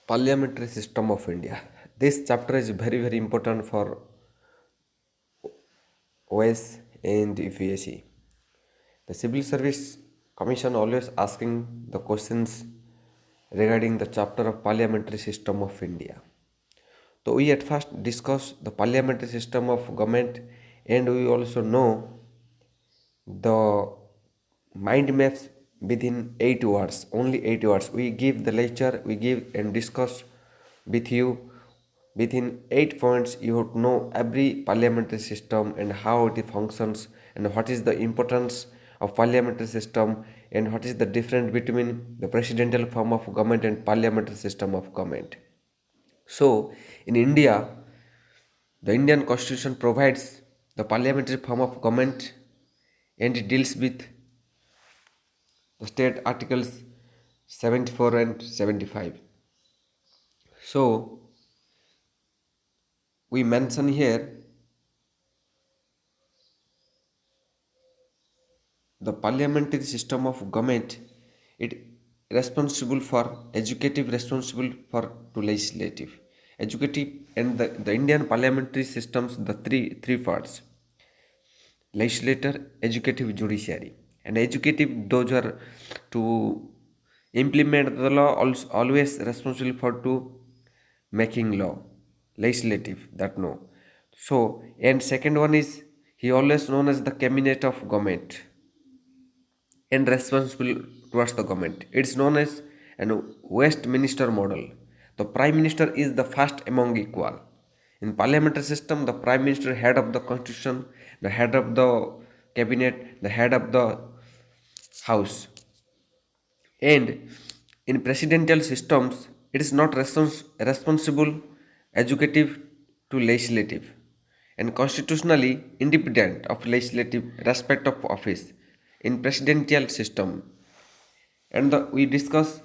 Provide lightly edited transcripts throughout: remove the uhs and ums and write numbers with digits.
Parliamentary system of India. This chapter is very important for OS and UPSC. The Civil Service Commission always asking the questions regarding the chapter of Parliamentary system of India. So we at first discuss the parliamentary system of government, and we also know the mind maps within 8 words, only 8 words. We give the lecture, we give and discuss with you within 8 points. You have to know every parliamentary system and how it functions, and what is the importance of parliamentary system, and what is the difference between the presidential form of government and parliamentary system of government. So in India, the Indian constitution provides the parliamentary form of government, and it deals with the state articles 74 and 75. So we mention here the parliamentary system of government. It responsible for executive, responsible for to legislative, executive, and the Indian parliamentary systems, the three parts: legislator, executive, judiciary. And executive, those are to implement the law, also always responsible for to making law. Legislative, that no. So and second one is, he always known as the cabinet of government and responsible towards the government. It's known as an Westminster model. The prime minister is the first among equal. In parliamentary system, the prime minister head of the constitution, the head of the cabinet, the head of the house. And in presidential systems, it is not responsible executive to legislative, and constitutionally independent of legislative respect of office in presidential system. And we discuss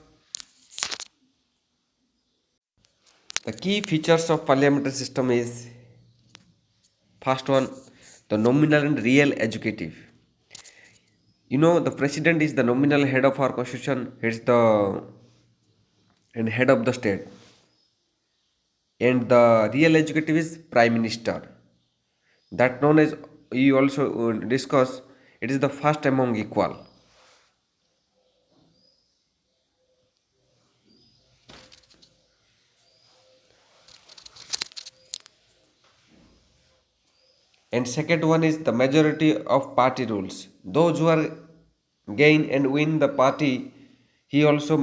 the key features of parliamentary system is: first one, the nominal and real executive. You know, the president is the nominal head of our constitution. It's the and head of the state, and the real executive is prime minister. That known as, we also discuss, it is the first among equal. And second one is the majority of party rules. Those who are gain and win the party, he also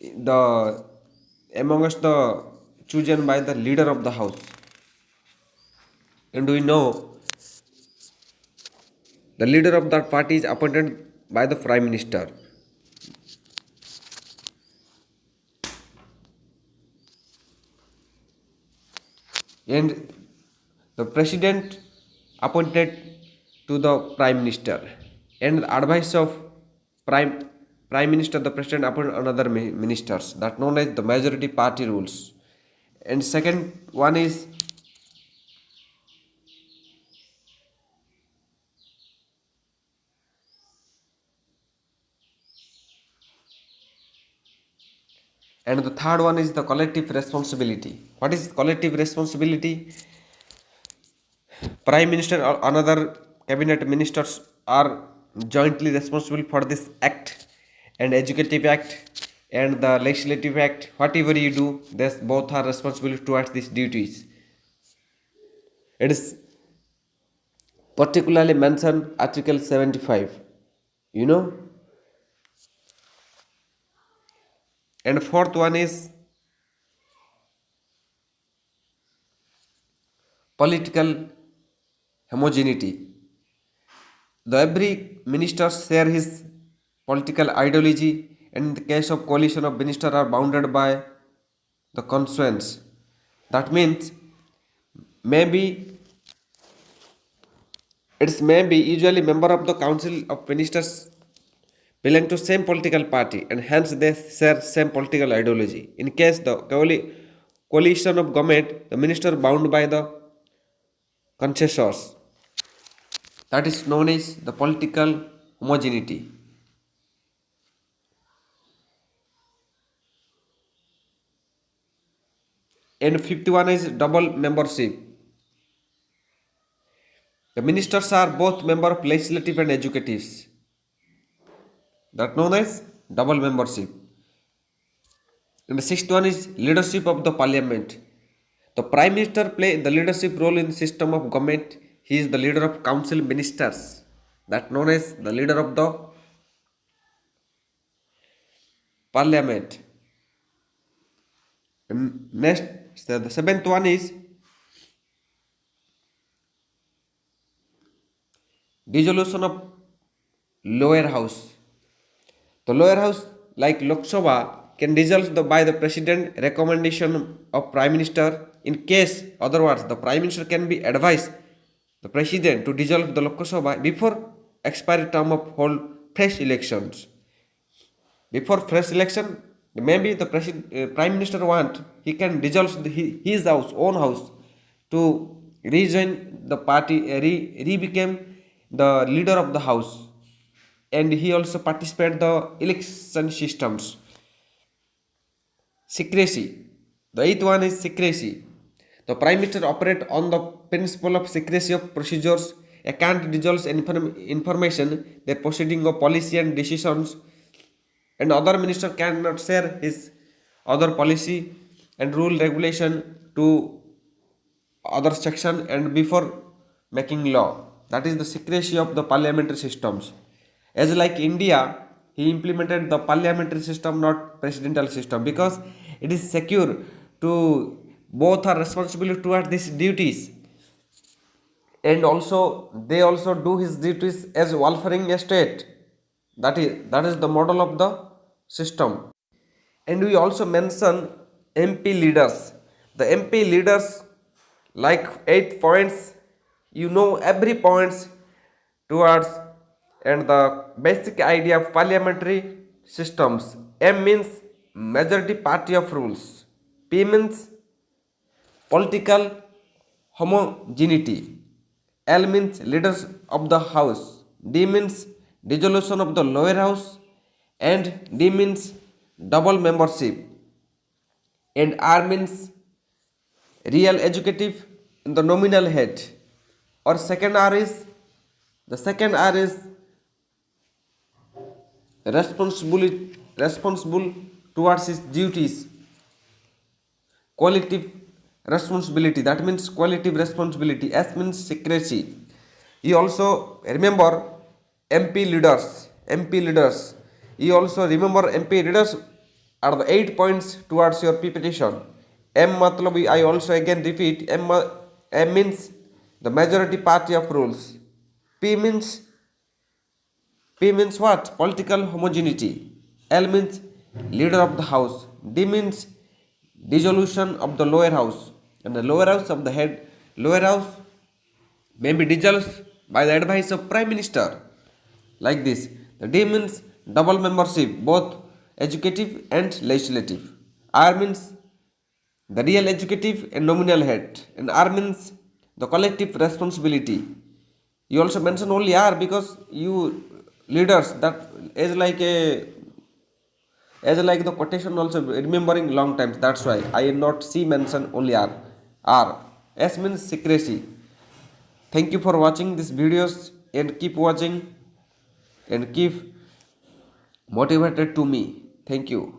the among us the chosen by the leader of the house. And we know the leader of that party is appointed by the prime minister. And the president appointed to the prime minister, and the advice of prime prime minister, the president appoint another ministers, that known as the majority party rules. And second one is, and the third one is the collective responsibility. What is collective responsibility? Prime minister or another cabinet ministers are jointly responsible for this act, and executive act and the legislative act. Whatever you do, this both are responsible towards these duties. It is particularly mentioned Article 75. You know? And fourth one is political homogeneity. The every minister share his political ideology, and in the case of coalition of ministers are bounded by the constituents. That means maybe it's maybe usually member of the council of ministers belong to same political party, and hence they share same political ideology. In case the coalition of government, the minister bound by the consensus. That is known as the political homogeneity. And 51 is double membership. The ministers are both member of legislative and executives. That known as double membership. And the sixth one is leadership of the parliament. The prime minister play the leadership role in the system of government. He is the leader of council ministers. That known as the leader of the parliament. And next, the seventh one is dissolution of lower house. The lower house, like Lok Sabha, can dissolve by the president recommendation of prime minister. In case, otherwise, the prime minister can be advised the president to dissolve the Lok Sabha before expiry term of hold fresh elections. Before fresh election, maybe the prime minister want he can dissolve his house, own house, to rejoin the party, became the leader of the house, and he also participate the election systems. Secrecy. The eighth one is secrecy. The prime minister operate on the principle of secrecy of procedures. A can't dissolve information, their proceeding of policy and decisions, and other minister cannot share his other policy and rule regulation to other section and before making law. That is the secrecy of the parliamentary systems. As like India, he implemented the parliamentary system, not presidential system, because it is secure to both are responsible toward these duties, and also they also do his duties as welfaring a state. That is the model of the system. And we also mention MP leaders. The MP leaders, like 8 points, you know every points towards, and the basic idea of parliamentary systems. M means majority party of rules. P means political homogeneity. L means leaders of the house. D means dissolution of the lower house. And D means double membership. And R means real executive in the nominal head. Or second R is responsible towards his duties. Qualitative responsibility, that means qualitative responsibility. S means secrecy. You also remember MP leaders. You also remember MP leaders are the 8 points towards your petition. M matlab, I also again repeat, M means the majority party of rules. P means what? Political homogeneity. L means leader of the house. D means dissolution of the lower house. And the lower house of the lower house may be dissolved by the advice of prime minister. Like this. The D means double membership, both executive and legislative. R means the real executive and nominal head. And R means the collective responsibility. You also mention only R because you leaders, that is like the quotation also remembering long times. That's why I not see mention only R. R. S means secrecy. Thank you for watching these videos, and keep watching and keep motivated to me. Thank you.